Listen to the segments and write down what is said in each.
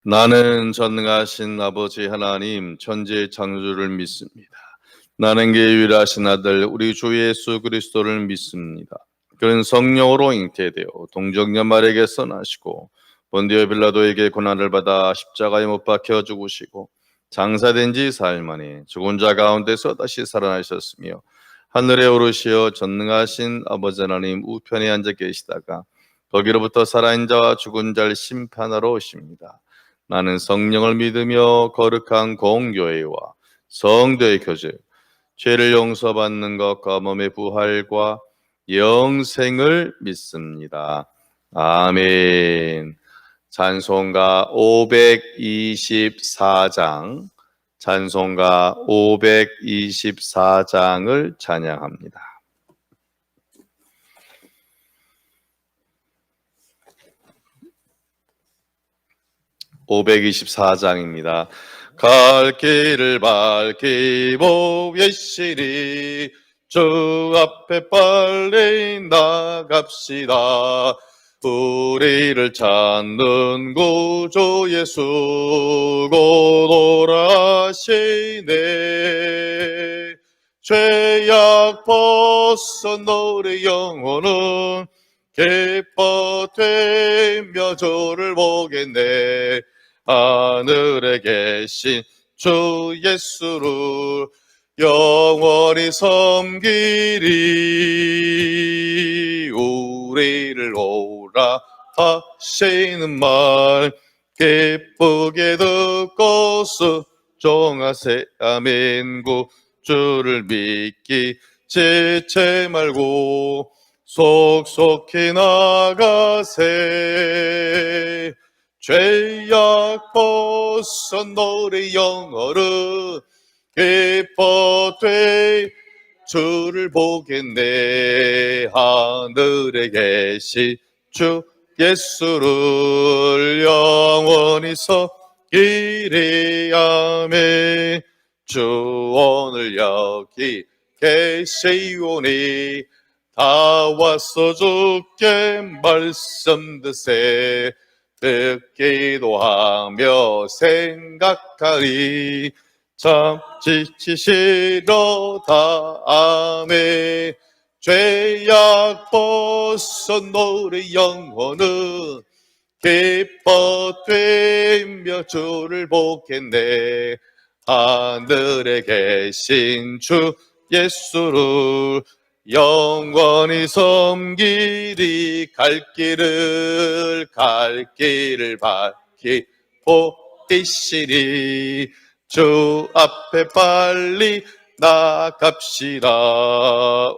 나는 전능하신 아버지 하나님 천지의 창조주를 믿습니다. 나는 그의 유일하신 아들 우리 주 예수 그리스도를 믿습니다. 그는 성령으로 잉태되어 동정녀 마리아에게서 나시고 본디오 빌라도에게 고난을 받아 십자가에 못 박혀 죽으시고 장사된 지 사흘 만에 죽은 자 가운데서 다시 살아나셨으며 하늘에 오르시어 전능하신 아버지 하나님 우편에 앉아 계시다가 거기로부터 살아있는 자와 죽은 자를 심판하러 오십니다. 나는 성령을 믿으며 거룩한 공교회와 성도의 교제, 죄를 용서받는 것과 몸의 부활과 영생을 믿습니다. 아멘. 찬송가 524장, 찬송가 524장을 찬양합니다. 524장입니다. 갈 길을 밝히고 예시리 주 앞에 빨리 나갑시다. 우리를 찾는 구주 예수 곧 오라시네. 죄악 벗은 우리 영혼은 기뻐되며 주를 보겠네. 하늘에 계신 주 예수를 영원히 섬기리. 우리를 오라 하시는 말 기쁘게 듣고 순종하세. 아멘. 구주를 믿기 지체 말고 속속히 나가세. 죄악 벗은 우리 영혼은 기뻐되 주를 보겠네. 하늘에 계신 주 예수를 영원히 섬기리. 아멘. 주 오늘 여기 계시오니 다 와서 주께 말씀 드세. 듣기도 하며 생각하리. 참 지치시로다. 아멘. 죄악 벗은 우리 영혼은 기뻐되며 주를 보겠네. 하늘에 계신 주 예수를 영원히 섬기리. 갈 길을 밝히고 계시리. 주 앞에 빨리 나갑시다.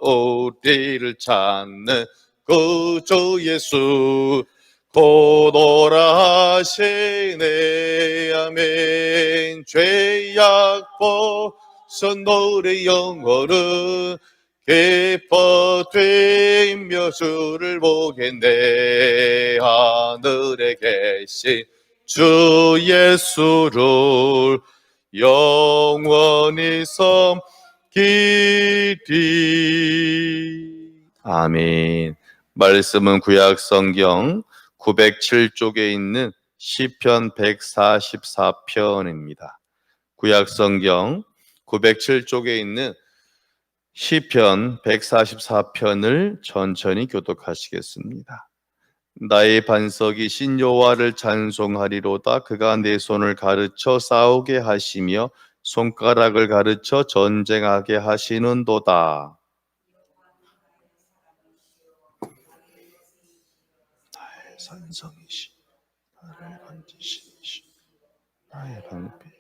우리를 찾는 구주 예수 곧 오라 하시네. 아멘. 죄악 벗은 우리 영혼은 기뻐되며 주를 보겠네. 하늘에 계신 주 예수를 영원히 섬기리. 아멘. 말씀은 구약 성경 907쪽에 있는 시편 144편입니다. 구약 성경 907쪽에 있는 시편 144편을 천천히 교독하시겠습니다. 나의 반석이신 여호와를 찬송하리로다. 그가 내 손을 가르쳐 싸우게 하시며 손가락을 가르쳐 전쟁하게 하시는도다. 나의 산성이시 나를 건지시니 나의 방패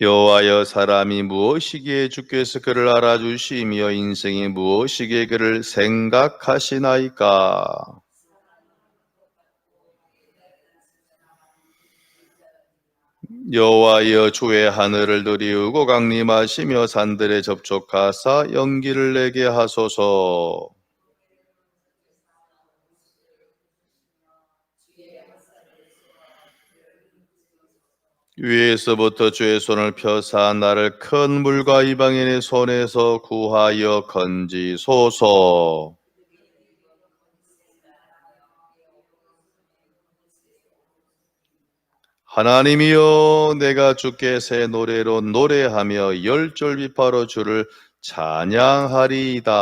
여호와여, 사람이 무엇이기에 주께서 그를 알아주시며 인생이 무엇이기에 그를 생각하시나이까. 여호와여, 주의 하늘을 들이우고 강림하시며 산들에 접촉하사 연기를 내게 하소서. 위에서부터 주의 손을 펴사 나를 큰 물과 이방인의 손에서 구하여 건지소서. 하나님이여, 내가 주께 새 노래로 노래하며 열절비파로 주를 찬양하리이다.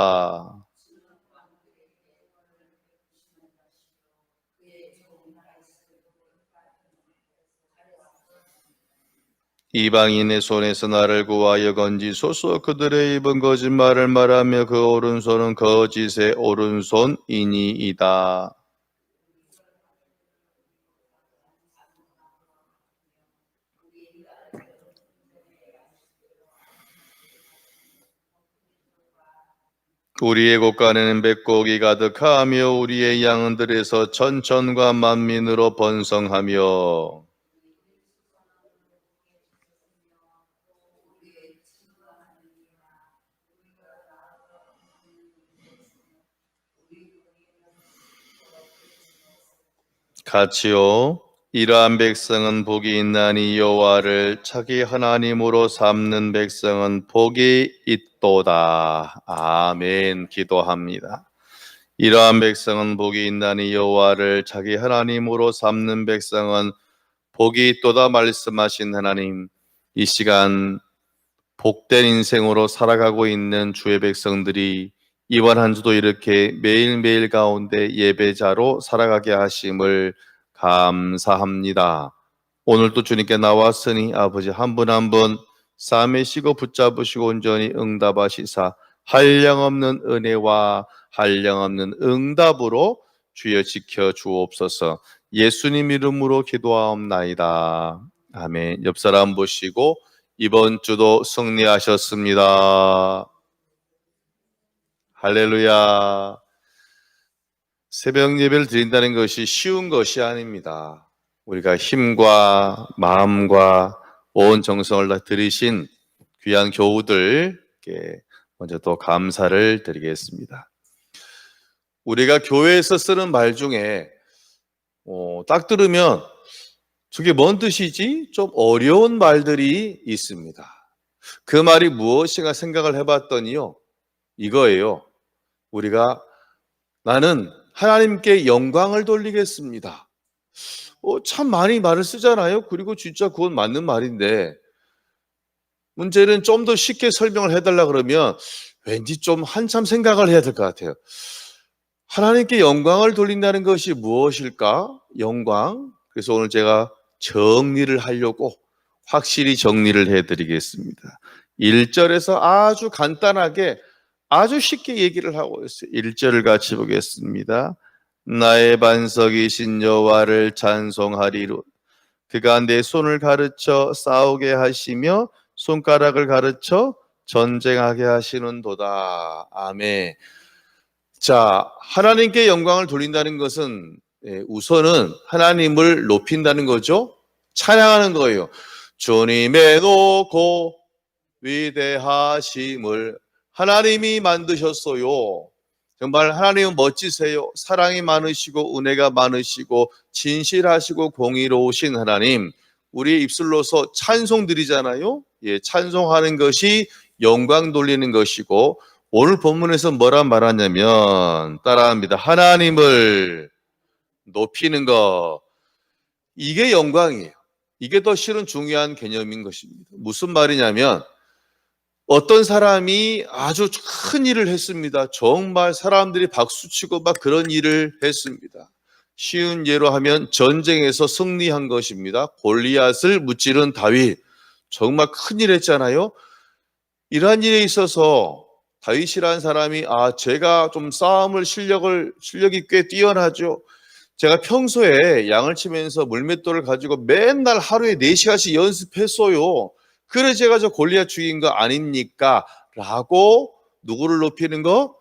이방인의 손에서 나를 구하여 건지소서. 그들의 입은 거짓말을 말하며 그 오른손은 거짓의 오른손이니이다. 우리의 곳간에는 백곡이 가득하며 우리의 양들에서 천천과 만민으로 번성하며 같이요. 이러한 백성은 복이 있나니 여호와를 자기 하나님으로 삼는 백성은 복이 있도다. 아멘. 기도합니다. 이러한 백성은 복이 있나니 여호와를 자기 하나님으로 삼는 백성은 복이 있도다 말씀하신 하나님, 이 시간 복된 인생으로 살아가고 있는 주의 백성들이 이번 한 주도 이렇게 매일매일 가운데 예배자로 살아가게 하심을 감사합니다. 오늘도 주님께 나왔으니 아버지 한 분 한 분 싸매시고 붙잡으시고 온전히 응답하시사 한량없는 은혜와 한량없는 응답으로 주여 지켜 주옵소서. 예수님 이름으로 기도하옵나이다. 아멘. 옆 사람 보시고 이번 주도 승리하셨습니다. 할렐루야. 새벽 예배를 드린다는 것이 쉬운 것이 아닙니다. 우리가 힘과 마음과 온 정성을 다 들이신 귀한 교우들께 먼저 또 감사를 드리겠습니다. 우리가 교회에서 쓰는 말 중에 딱 들으면 저게 뭔 뜻이지? 좀 어려운 말들이 있습니다. 그 말이 무엇인가 생각을 해봤더니요, 이거예요. 우리가 나는 하나님께 영광을 돌리겠습니다. 참 많이 말을 쓰잖아요. 그리고 진짜 그건 맞는 말인데 문제는 좀 더 쉽게 설명을 해달라 그러면 왠지 좀 한참 생각을 해야 될 것 같아요. 하나님께 영광을 돌린다는 것이 무엇일까? 영광. 그래서 오늘 제가 정리를 하려고 확실히 정리를 해드리겠습니다. 1절에서 아주 간단하게 아주 쉽게 얘기를 하고 있어요. 1절을 같이 보겠습니다. 나의 반석이신 여호와를 찬송하리로. 그가 내 손을 가르쳐 싸우게 하시며 손가락을 가르쳐 전쟁하게 하시는도다. 아멘. 자, 하나님께 영광을 돌린다는 것은 우선은 하나님을 높인다는 거죠. 찬양하는 거예요. 주님의 높고 위대하심을 하나님이 만드셨어요. 정말 하나님은 멋지세요. 사랑이 많으시고 은혜가 많으시고 진실하시고 공의로우신 하나님, 우리의 입술로서 찬송 드리잖아요. 찬송하는 것이 영광 돌리는 것이고, 오늘 본문에서 뭐라 말하냐면 따라합니다. 하나님을 높이는 것, 이게 영광이에요. 이게 더 실은 중요한 개념인 것입니다. 무슨 말이냐면 어떤 사람이 아주 큰 일을 했습니다. 정말 사람들이 박수치고 막 그런 일을 했습니다. 쉬운 예로 하면 전쟁에서 승리한 것입니다. 골리앗을 무찌른 다윗, 정말 큰 일 했잖아요. 이러한 일에 있어서 다윗이라는 사람이 제가 좀 실력이 꽤 뛰어나죠. 제가 평소에 양을 치면서 물맷돌을 가지고 맨날 하루에 4시간씩 연습했어요. 그래 제가 저 골리앗 죽인 거 아닙니까? 라고 누구를 높이는 거?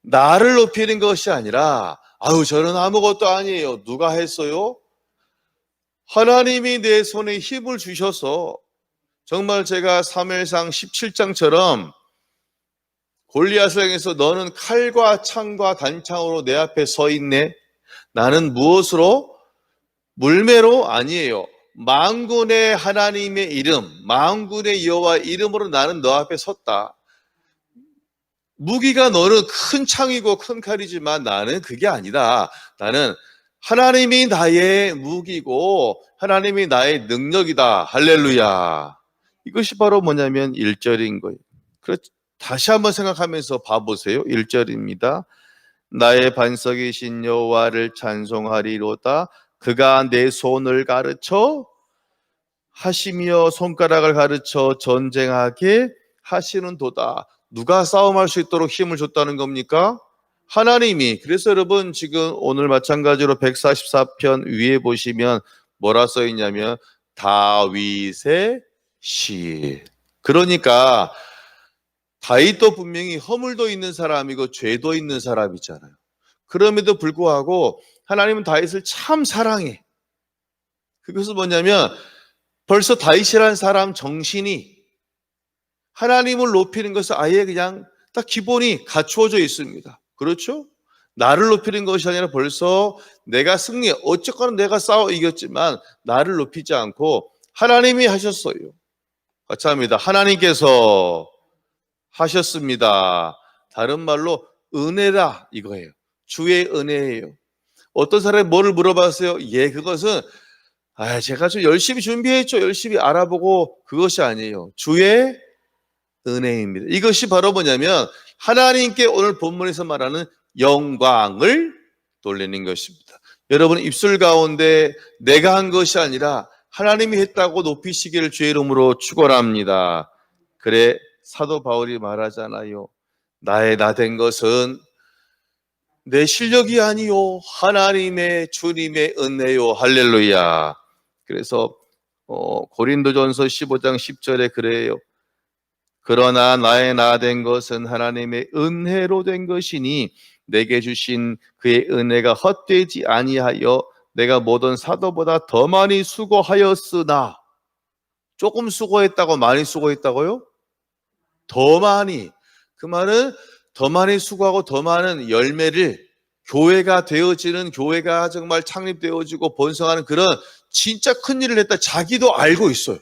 나를 높이는 것이 아니라 저는 아무것도 아니에요. 누가 했어요? 하나님이 내 손에 힘을 주셔서 정말 제가 사무엘상 17장처럼 골리앗을 향해서 너는 칼과 창과 단창으로 내 앞에 서 있네. 나는 무엇으로? 물매로? 아니에요. 만군의 하나님의 이름, 만군의 여호와 이름으로 나는 너 앞에 섰다. 무기가 너는 큰 창이고 큰 칼이지만 나는 그게 아니다. 나는 하나님이 나의 무기고 하나님이 나의 능력이다. 할렐루야. 이것이 바로 뭐냐면 1절인 거예요. 다시 한번 생각하면서 봐보세요. 1절입니다. 나의 반석이신 여호와를 찬송하리로다. 그가 내 손을 가르쳐 하시며 손가락을 가르쳐 전쟁하게 하시는도다. 누가 싸움할 수 있도록 힘을 줬다는 겁니까? 하나님이. 그래서 여러분 지금 오늘 마찬가지로 144편 위에 보시면 뭐라 써 있냐면 다윗의 시. 그러니까 다윗도 분명히 허물도 있는 사람이고 죄도 있는 사람이잖아요. 그럼에도 불구하고 하나님은 다윗을 참 사랑해. 그것은 뭐냐면 벌써 다윗이라는 사람 정신이 하나님을 높이는 것은 아예 그냥 딱 기본이 갖추어져 있습니다. 그렇죠? 나를 높이는 것이 아니라 벌써 내가 승리, 어쨌거나 내가 싸워 이겼지만 나를 높이지 않고 하나님이 하셨어요. 같이 합니다. 하나님께서 하셨습니다. 다른 말로 은혜다 이거예요. 주의 은혜예요. 어떤 사람이 뭐를 물어봤어요? 예, 그것은 제가 좀 열심히 준비했죠. 열심히 알아보고 그것이 아니에요. 주의 은혜입니다. 이것이 바로 뭐냐면 하나님께 오늘 본문에서 말하는 영광을 돌리는 것입니다. 여러분 입술 가운데 내가 한 것이 아니라 하나님이 했다고 높이시기를 주의 이름으로 축원합니다. 그래 사도 바울이 말하잖아요. 나의 나 된 것은 내 실력이 아니요 하나님의 주님의 은혜요. 할렐루야. 그래서 고린도전서 15장 10절에 그래요. 그러나 나의 나 된 것은 하나님의 은혜로 된 것이니 내게 주신 그의 은혜가 헛되지 아니하여 내가 모든 사도보다 더 많이 수고하였으나. 조금 수고했다고 많이 수고했다고요? 더 많이. 그 말은 더 많이 수고하고 더 많은 열매를 교회가 되어지는, 교회가 정말 창립되어지고 번성하는 그런 진짜 큰 일을 했다. 자기도 알고 있어요.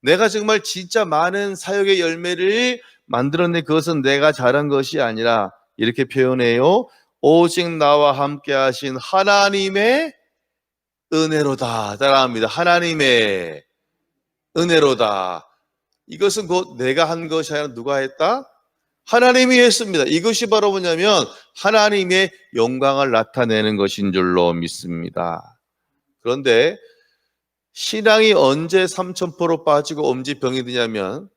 내가 정말 진짜 많은 사역의 열매를 만들어낸 그것은 내가 잘한 것이 아니라 이렇게 표현해요. 오직 나와 함께 하신 하나님의 은혜로다. 따라합니다. 하나님의 은혜로다. 이것은 곧 내가 한 것이 아니라 누가 했다? 하나님이 했습니다. 이것이 바로 뭐냐면 하나님의 영광을 나타내는 것인 줄로 믿습니다. 그런데 신앙이 언제 3000% 빠지고 엄지병이 드냐면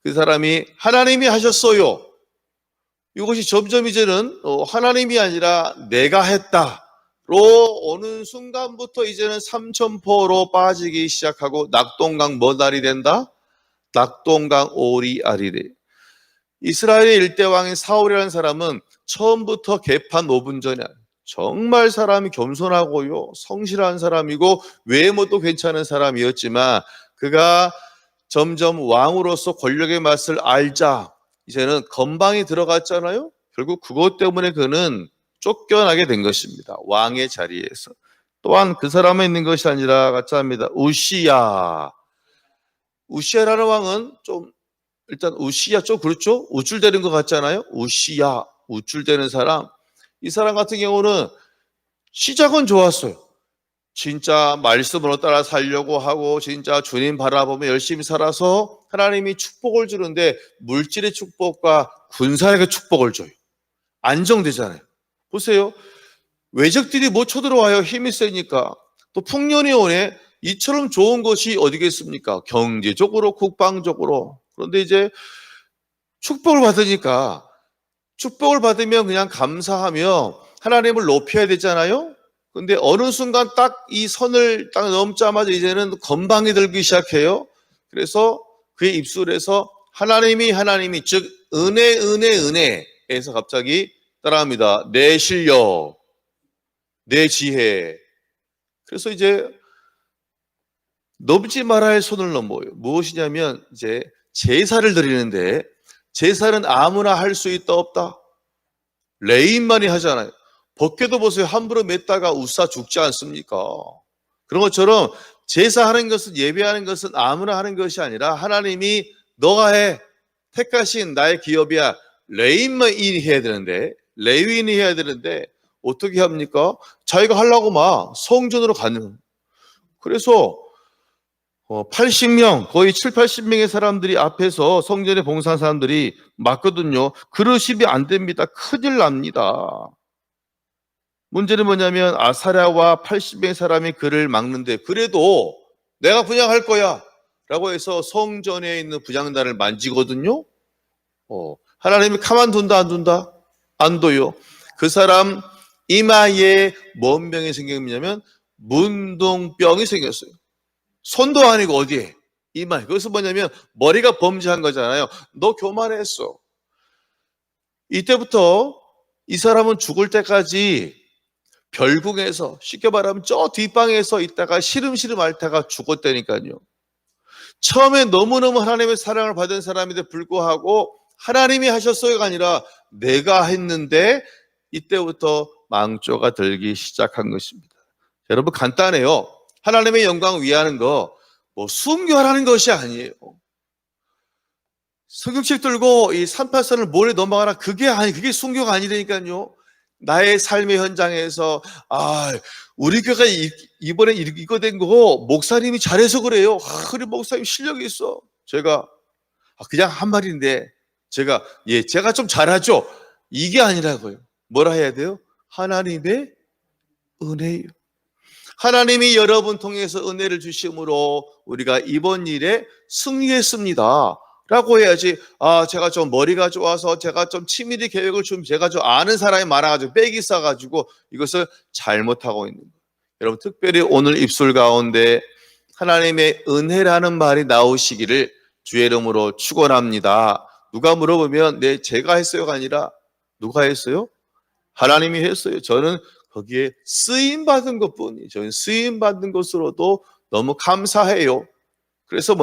그 사람이 하나님이 하셨어요. 이것이 점점 이제는 하나님이 아니라 내가 했다로 오는 순간부터 이제는 3000%로 빠지기 시작하고 낙동강 뭐 날이 된다? 낙동강 오리알이래. 이스라엘의 일대왕인 사울이라는 사람은 처음부터 개판 5분 전에 정말 사람이 겸손하고요 성실한 사람이고 외모도 괜찮은 사람이었지만 그가 점점 왕으로서 권력의 맛을 알자 이제는 건방이 들어갔잖아요. 결국 그것 때문에 그는 쫓겨나게 된 것입니다. 왕의 자리에서. 또한 그 사람에 있는 것이 아니라 같이 합니다. 우시야라는 왕은 좀 일단 우시야 좀 그렇죠? 우쭐대는 것 같잖아요. 우시야 우쭐대는 사람. 이 사람 같은 경우는 시작은 좋았어요. 진짜 말씀으로 따라 살려고 하고 진짜 주님 바라보며 열심히 살아서 하나님이 축복을 주는데 물질의 축복과 군사력의 축복을 줘요. 안정되잖아요. 보세요. 외적들이 뭐 쳐들어와요. 힘이 세니까. 또 풍년이 오네. 이처럼 좋은 것이 어디겠습니까? 경제적으로 국방적으로. 그런데 이제 축복을 받으니까 축복을 받으면 그냥 감사하며 하나님을 높여야 되잖아요. 근데 어느 순간 딱 이 선을 딱 넘자마자 이제는 건방이 들기 시작해요. 그래서 그의 입술에서 하나님이 즉 은혜에서 갑자기 따라합니다. 내 실력, 내 지혜. 그래서 이제 넘지 말아야 할 손을 넘어요. 무엇이냐면 이제 제사를 드리는데 제사는 아무나 할 수 있다 없다? 레인만이 하잖아요. 법궤도 보세요. 함부로 맸다가 우싸 죽지 않습니까? 그런 것처럼 제사하는 것은, 예배하는 것은 아무나 하는 것이 아니라 하나님이 너가 해, 택하신 나의 기업이야. 레위인이 해야 되는데, 레위인이 해야 되는데 어떻게 합니까? 자기가 하려고 막 성전으로 가는. 그래서 80명, 거의 7, 80명의 사람들이 앞에서 성전에 봉사한 사람들이 맞거든요. 그러시면 안 됩니다. 큰일 납니다. 문제는 뭐냐면 아사랴와 80명의 사람이 그를 막는데, 그래도 내가 분양할 거야 라고 해서 성전에 있는 분향단을 만지거든요. 하나님이 가만둔다 안 둔다? 안 둬요. 그 사람 이마에 뭔 병이 생겼냐면 문둥병이 생겼어요. 손도 아니고 어디에? 이마에. 그것은 뭐냐면 머리가 범죄한 거잖아요. 너 교만했어. 이때부터 이 사람은 죽을 때까지 별궁에서, 쉽게 말하면 저 뒷방에서 있다가 시름시름 앓다가 죽었다니까요. 처음에 너무너무 하나님의 사랑을 받은 사람인데 불구하고 하나님이 하셨어요가 아니라 내가 했는데, 이때부터 망조가 들기 시작한 것입니다. 여러분, 간단해요. 하나님의 영광을 위하는 거 순교하라는 것이 아니에요. 성경책 들고 이 38선을 몰래 넘어가라, 그게 순교가 아니라니까요. 나의 삶의 현장에서 우리 교회가 이번에 이거 된 거 목사님이 잘해서 그래요. 우리 목사님 실력이 있어. 제가 그냥 한 말인데 제가 좀 잘하죠. 이게 아니라고요. 뭐라 해야 돼요? 하나님의 은혜예요. 하나님이 여러분 통해서 은혜를 주심으로 우리가 이번 일에 승리했습니다 라고 해야지, 제가 좀 머리가 좋아서, 제가 좀 치밀히 계획을 제가 좀 아는 사람이 많아가지고 빽이 싸가지고 이것을 잘못하고 있는 거예요. 여러분, 특별히 오늘 입술 가운데 하나님의 은혜라는 말이 나오시기를 주의 이름으로 축원합니다. 누가 물어보면 제가 했어요가 아니라 누가 했어요? 하나님이 했어요. 저는 거기에 쓰임받은 것뿐이에요. 저는 쓰임받은 것으로도 너무 감사해요. 그래서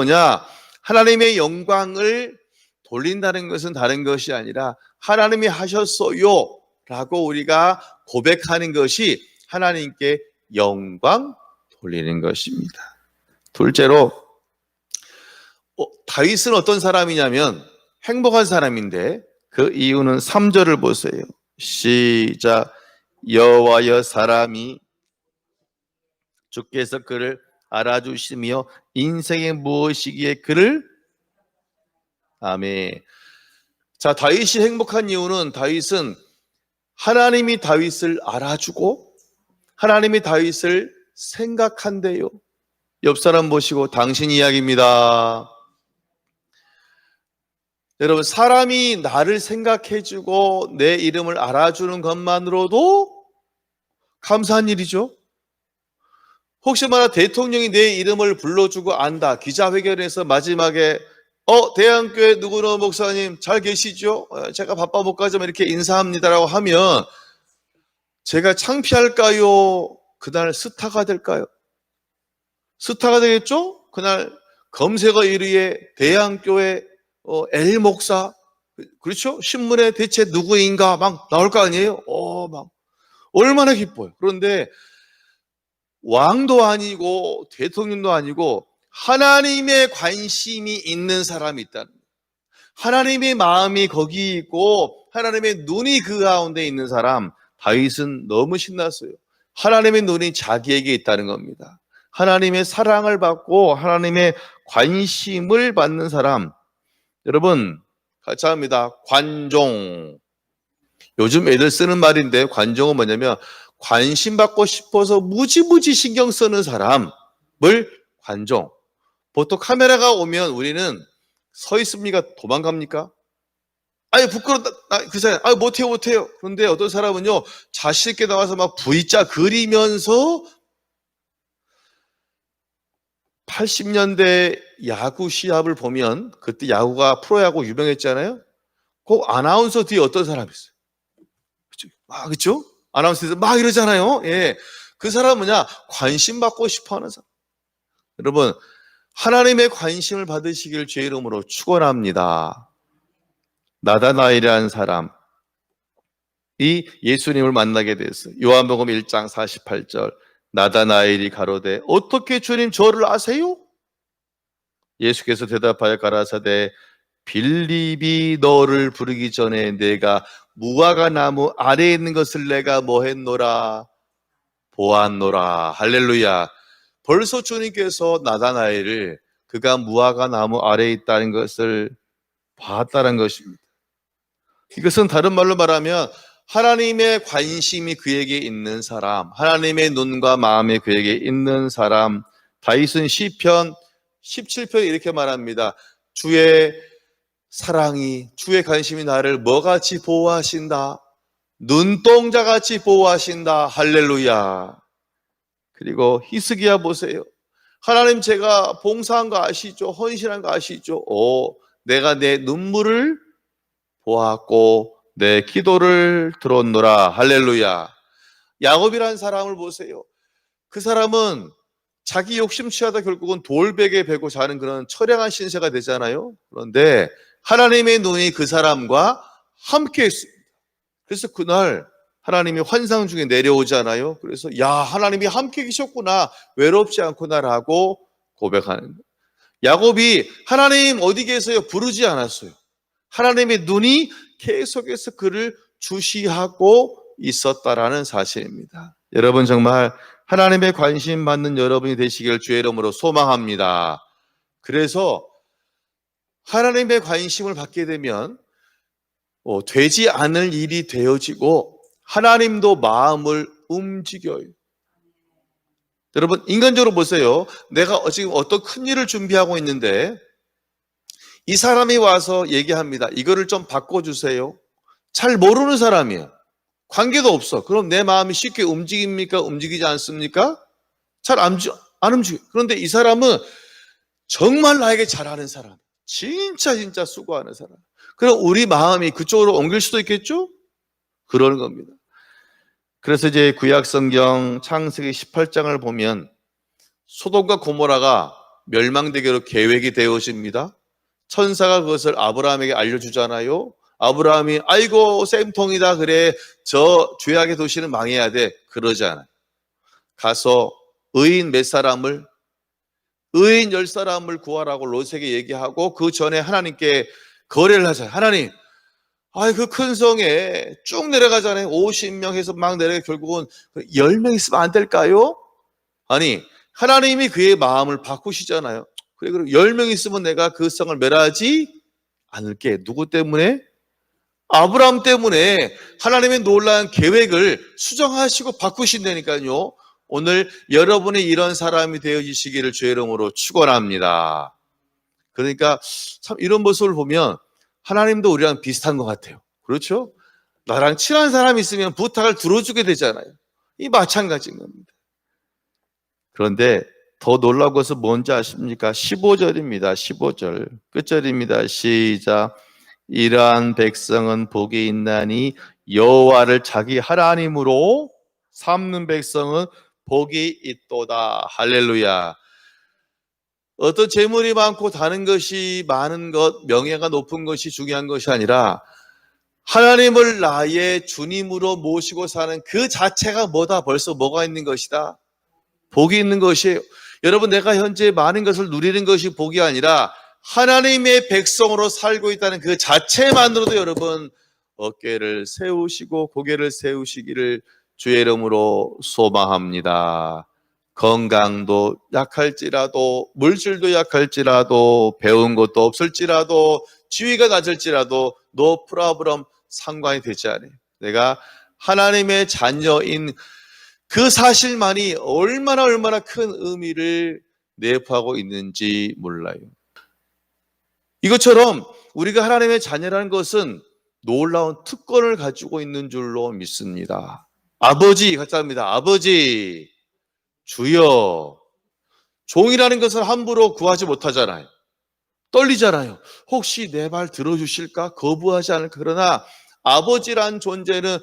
하나님의 영광을 돌린다는 것은 다른 것이 아니라 하나님이 하셨어요 라고 우리가 고백하는 것이 하나님께 영광 돌리는 것입니다. 둘째로, 다윗은 어떤 사람이냐면 행복한 사람인데, 그 이유는 3절을 보세요. 시작. 여호와여, 사람이 주께서 그를 알아주시며 인생의 무엇이기에 그를. 아멘. 자, 다윗이 행복한 이유는, 다윗은 하나님이 다윗을 알아주고 하나님이 다윗을 생각한대요. 옆 사람 보시고 당신 이야기입니다. 여러분, 사람이 나를 생각해주고 내 이름을 알아주는 것만으로도 감사한 일이죠. 혹시 대통령이 내 이름을 불러주고 안다, 기자회견에서 마지막에 대한교회 누구는 목사님 잘 계시죠? 제가 바빠 못 가지만 이렇게 인사합니다라고 하면 제가 창피할까요? 그날 스타가 될까요? 스타가 되겠죠? 그날 검색어 1위에 대한교회 L 목사, 그렇죠? 신문에 대체 누구인가 막 나올 거 아니에요? 얼마나 기뻐요. 그런데 왕도 아니고 대통령도 아니고 하나님의 관심이 있는 사람이 있다는 거예요. 하나님의 마음이 거기 있고 하나님의 눈이 그 가운데 있는 사람, 다윗은 너무 신났어요. 하나님의 눈이 자기에게 있다는 겁니다. 하나님의 사랑을 받고 하나님의 관심을 받는 사람. 여러분, 같이 합니다. 관종. 요즘 애들 쓰는 말인데, 관종은 뭐냐면 관심 받고 싶어서 무지무지 신경 쓰는 사람을 관종. 보통 카메라가 오면 우리는 서 있습니까? 도망갑니까? 부끄럽다. 그 사람, 못해요. 그런데 어떤 사람은요, 자신 있게 나와서 막 V자 그리면서 80년대 야구 시합을 보면, 그때 야구가 프로야구 유명했잖아요. 그 아나운서 뒤에 어떤 사람이 있어요? 그렇죠? 아나운서에서 막 이러잖아요. 그 사람은 관심 받고 싶어 하는 사람. 여러분, 하나님의 관심을 받으시길 주의 이름으로 축원합니다. 나다나엘이라는 사람이 예수님을 만나게 됐어요. 요한복음 1장 48절. 나다나엘이 가로되 어떻게 주님 저를 아세요? 예수께서 대답하여 가라사대 빌립이 너를 부르기 전에 내가 무화과 나무 아래에 있는 것을 내가 뭐 했노라? 보았노라. 할렐루야. 벌써 주님께서 나다나엘을 그가 무화과 나무 아래에 있다는 것을 봤다는 것입니다. 이것은 다른 말로 말하면 하나님의 관심이 그에게 있는 사람, 하나님의 눈과 마음이 그에게 있는 사람. 다윗은 시편 17편에 이렇게 말합니다. 주의 사랑이, 주의 관심이 나를 뭐같이 보호하신다? 눈동자같이 보호하신다. 할렐루야. 그리고 히스기야 보세요. 하나님 제가 봉사한 거 아시죠? 헌신한 거 아시죠? 내가 내 눈물을 보았고 내 기도를 들었노라. 할렐루야. 야곱이라는 사람을 보세요. 그 사람은 자기 욕심 취하다 결국은 돌베개 베고 자는 그런 처량한 신세가 되잖아요. 그런데 하나님의 눈이 그 사람과 함께 했습니다. 그래서 그날 하나님이 환상 중에 내려오잖아요. 그래서 야, 하나님이 함께 계셨구나, 외롭지 않구나라고 고백하는 거예요. 야곱이 하나님 어디 계세요? 부르지 않았어요. 하나님의 눈이 계속해서 그를 주시하고 있었다라는 사실입니다. 여러분 정말 하나님의 관심 받는 여러분이 되시길 주의 이름으로 소망합니다. 그래서 하나님의 관심을 받게 되면 되지 않을 일이 되어지고 하나님도 마음을 움직여요. 여러분 인간적으로 보세요. 내가 지금 어떤 큰 일을 준비하고 있는데 이 사람이 와서 얘기합니다. 이거를 좀 바꿔주세요. 잘 모르는 사람이에요. 관계도 없어. 그럼 내 마음이 쉽게 움직입니까? 움직이지 않습니까? 잘 안 움직여요. 그런데 이 사람은 정말 나에게 잘하는 사람, 진짜 수고하는 사람. 그럼 우리 마음이 그쪽으로 옮길 수도 있겠죠? 그러는 겁니다. 그래서 이제 구약성경 창세기 18장을 보면 소돔과 고모라가 멸망되기로 계획이 되어집니다. 천사가 그것을 아브라함에게 알려주잖아요. 아브라함이 아이고 쌤통이다, 그래 저 죄악의 도시는 망해야 돼, 그러지 않아요. 가서 의인 몇 사람을, 의인 10사람을 구하라고 롯에게 얘기하고 그 전에 하나님께 거래를 하잖아요. 하나님, 그 큰 성에 쭉 내려가잖아요. 50명 해서 막 내려가 결국은 10명 있으면 안 될까요? 아니 하나님이 그의 마음을 바꾸시잖아요. 그래, 그럼 10명 있으면 내가 그 성을 멸하지 않을게. 누구 때문에? 아브라함 때문에 하나님의 놀라운 계획을 수정하시고 바꾸신다니까요. 오늘 여러분이 이런 사람이 되어지시기를 주의 이름으로 축원합니다. 그러니까 참 이런 모습을 보면 하나님도 우리랑 비슷한 것 같아요. 그렇죠? 나랑 친한 사람이 있으면 부탁을 들어주게 되잖아요. 이 마찬가지인 겁니다. 그런데 더 놀라운 것은 뭔지 아십니까? 15절입니다. 15절 끝절입니다. 시작. 이러한 백성은 복이 있나니 여호와를 자기 하나님으로 삼는 백성은 복이 있도다. 할렐루야. 어떤 재물이 많고 다른 것이 많은 것, 명예가 높은 것이 중요한 것이 아니라 하나님을 나의 주님으로 모시고 사는 그 자체가 뭐다? 벌써 뭐가 있는 것이다? 복이 있는 것이에요. 여러분, 내가 현재 많은 것을 누리는 것이 복이 아니라 하나님의 백성으로 살고 있다는 그 자체만으로도 여러분 어깨를 세우시고 고개를 세우시기를 주의 이름으로 소망합니다. 건강도 약할지라도, 물질도 약할지라도, 배운 것도 없을지라도, 지위가 낮을지라도 no problem, 상관이 되지 않아요. 내가 하나님의 자녀인 그 사실만이 얼마나 큰 의미를 내포하고 있는지 몰라요. 이것처럼 우리가 하나님의 자녀라는 것은 놀라운 특권을 가지고 있는 줄로 믿습니다. 아버지 같이 합니다. 아버지, 주여. 종이라는 것을 함부로 구하지 못하잖아요. 떨리잖아요. 혹시 내 말 들어주실까? 거부하지 않을까? 그러나 아버지란 존재는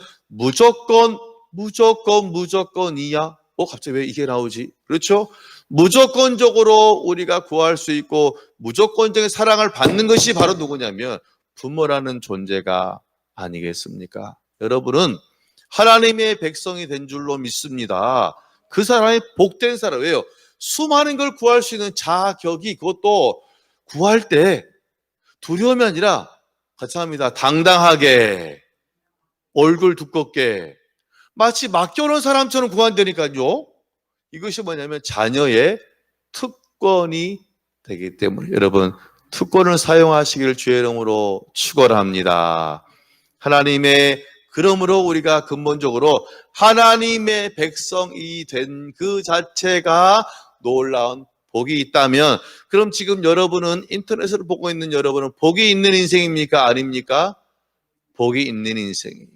무조건이야. 갑자기 왜 이게 나오지? 그렇죠? 무조건적으로 우리가 구할 수 있고 무조건적인 사랑을 받는 것이 바로 누구냐면 부모라는 존재가 아니겠습니까? 여러분은 하나님의 백성이 된 줄로 믿습니다. 그 사람이 복된 사람. 왜요? 수많은 걸 구할 수 있는 자격이, 그것도 구할 때 두려움이 아니라, 같이 합니다, 당당하게, 얼굴 두껍게, 마치 맡겨놓은 사람처럼 구한다니까요. 이것이 뭐냐면 자녀의 특권이 되기 때문에, 여러분, 특권을 사용하시기를 주의 이름으로 축원합니다. 하나님의, 그러므로 우리가 근본적으로 하나님의 백성이 된 그 자체가 놀라운 복이 있다면, 그럼 지금 여러분은, 인터넷을 보고 있는 여러분은 복이 있는 인생입니까? 아닙니까? 복이 있는 인생이에요.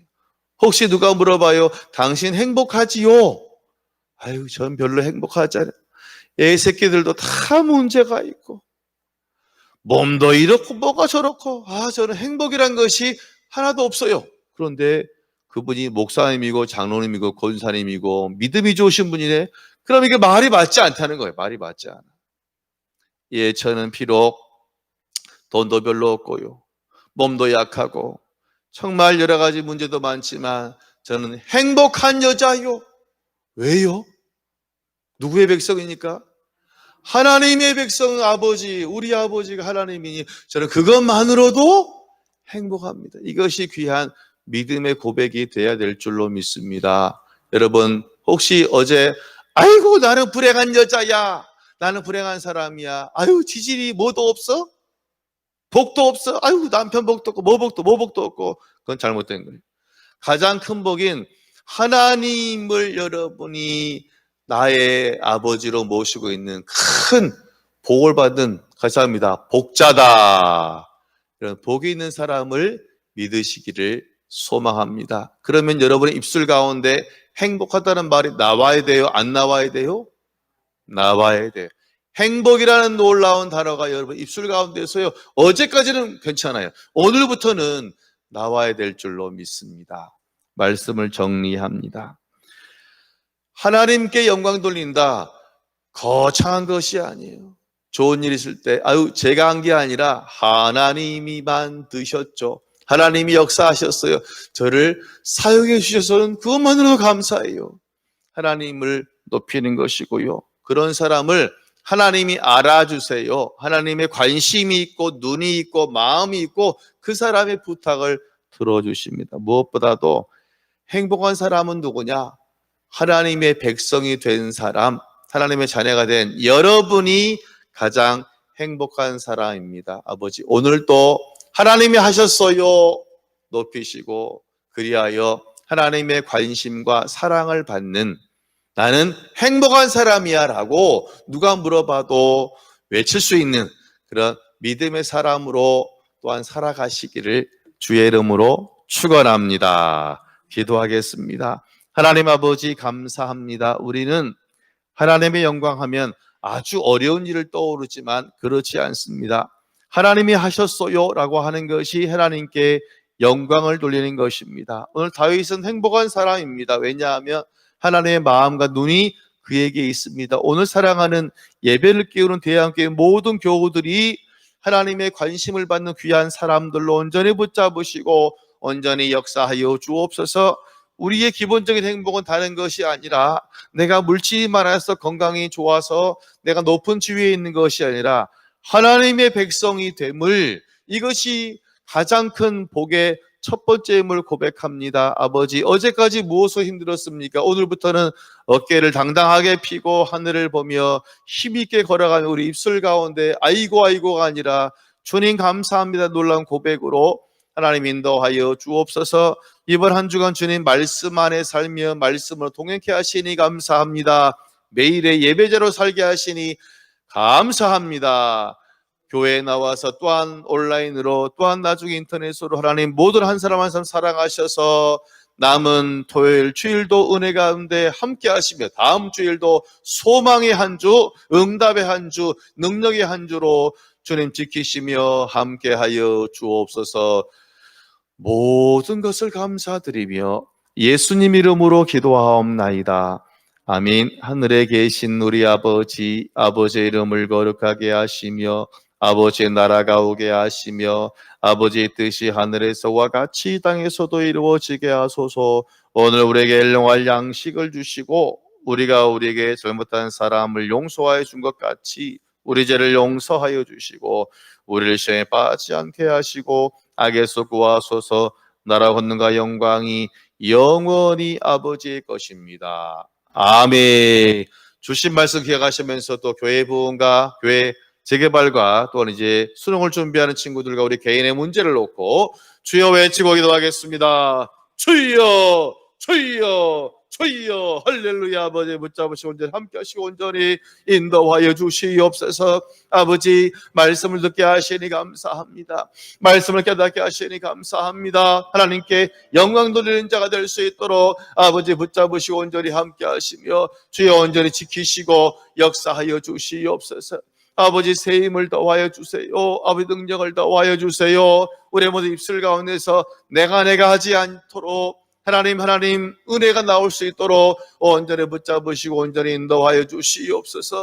혹시 누가 물어봐요, 당신 행복하지요? 아유, 전 별로 행복하지 않아요. 애 새끼들도 다 문제가 있고, 몸도 이렇고 뭐가 저렇고, 저는 행복이란 것이 하나도 없어요. 그런데 그분이 목사님이고 장로님이고 권사님이고 믿음이 좋으신 분이네. 그럼 이게 말이 맞지 않다는 거예요. 말이 맞지 않아. 예, 저는 비록 돈도 별로 없고요, 몸도 약하고 정말 여러 가지 문제도 많지만 저는 행복한 여자요. 왜요? 누구의 백성이니까? 하나님의 백성, 아버지, 우리 아버지가 하나님이니 저는 그것만으로도 행복합니다. 이것이 귀한 믿음의 고백이 돼야 될 줄로 믿습니다. 여러분, 혹시 어제 아이고 나는 불행한 여자야, 나는 불행한 사람이야, 아유 지질이 뭐도 없어? 복도 없어? 아유 남편 복도 없고 뭐 복도 없고, 그건 잘못된 거예요. 가장 큰 복인 하나님을 여러분이 나의 아버지로 모시고 있는 큰 복을 받은, 감사합니다, 복자다. 이런 복이 있는 사람을 믿으시기를 소망합니다. 그러면 여러분의 입술 가운데 행복하다는 말이 나와야 돼요? 안 나와야 돼요? 나와야 돼요. 행복이라는 놀라운 단어가 여러분 입술 가운데서요, 어제까지는 괜찮아요, 오늘부터는 나와야 될 줄로 믿습니다. 말씀을 정리합니다. 하나님께 영광 돌린다, 거창한 것이 아니에요. 좋은 일 있을 때 아유 제가 한 게 아니라 하나님이 만드셨죠. 하나님이 역사하셨어요. 저를 사용해 주셔서는 그것만으로도 감사해요. 하나님을 높이는 것이고요, 그런 사람을 하나님이 알아주세요. 하나님의 관심이 있고 눈이 있고 마음이 있고 그 사람의 부탁을 들어주십니다. 무엇보다도 행복한 사람은 누구냐? 하나님의 백성이 된 사람, 하나님의 자녀가 된 여러분이 가장 행복한 사람입니다. 아버지, 오늘도 하나님이 하셨어요 높이시고, 그리하여 하나님의 관심과 사랑을 받는, 나는 행복한 사람이야 라고 누가 물어봐도 외칠 수 있는 그런 믿음의 사람으로 또한 살아가시기를 주의 이름으로 축원합니다. 기도하겠습니다. 하나님 아버지, 감사합니다. 우리는 하나님의 영광하면 아주 어려운 일을 떠오르지만 그렇지 않습니다. 하나님이 하셨어요 라고 하는 것이 하나님께 영광을 돌리는 것입니다. 오늘 다윗은 행복한 사람입니다. 왜냐하면 하나님의 마음과 눈이 그에게 있습니다. 오늘 사랑하는 예배를 깨우는 대한교회 모든 교우들이 하나님의 관심을 받는 귀한 사람들로 온전히 붙잡으시고 온전히 역사하여 주옵소서. 우리의 기본적인 행복은 다른 것이 아니라, 내가 물질이 많아서 건강이 좋아서 내가 높은 지위에 있는 것이 아니라 하나님의 백성이 됨을, 이것이 가장 큰 복의 첫 번째임을 고백합니다. 아버지, 어제까지 무엇으로 힘들었습니까? 오늘부터는 어깨를 당당하게 펴고 하늘을 보며 힘있게 걸어가며 우리 입술 가운데 아이고가 아니라 주님 감사합니다 놀라운 고백으로 하나님 인도하여 주옵소서. 이번 한 주간 주님 말씀 안에 살며 말씀으로 동행케 하시니 감사합니다. 매일의 예배자로 살게 하시니 감사합니다. 교회에 나와서 또한 온라인으로 또한 나중에 인터넷으로 하나님 모든 한 사람 한 사람 사랑하셔서 남은 토요일 주일도 은혜 가운데 함께 하시며 다음 주일도 소망의 한 주, 응답의 한 주, 능력의 한 주로 주님 지키시며 함께하여 주옵소서. 모든 것을 감사드리며 예수님 이름으로 기도하옵나이다. 아멘. 하늘에 계신 우리 아버지, 아버지의 이름을 거룩하게 하시며 아버지의 나라가 오게 하시며 아버지의 뜻이 하늘에서와 같이 땅에서도 이루어지게 하소서. 오늘 우리에게 일용할 양식을 주시고 우리가 우리에게 잘못한 사람을 용서하여 준 것 같이 우리 죄를 용서하여 주시고 우리를 시험에 빠지지 않게 하시고 악에서 구하소서. 나라 권능과 영광이 영원히 아버지의 것입니다. 아멘. 주신 말씀 기억하시면서 또 교회 부흥과 교회 재개발과 또한 이제 수능을 준비하는 친구들과 우리 개인의 문제를 놓고 주여 외치고 기도하겠습니다. 주여 주여 주여 할렐루야. 아버지 붙잡으시고 온전히 함께 하시고 온전히 인도하여 주시옵소서. 아버지 말씀을 듣게 하시니 감사합니다. 말씀을 깨닫게 하시니 감사합니다. 하나님께 영광 돌리는 자가 될 수 있도록 아버지 붙잡으시고 온전히 함께 하시며 주여 온전히 지키시고 역사하여 주시옵소서. 아버지 새 힘을 더하여 주세요. 아버지 능력을 더하여 주세요. 우리 모두 입술 가운데서 내가 하지 않도록 하나님 은혜가 나올 수 있도록 온전히 붙잡으시고 온전히 인도하여 주시옵소서.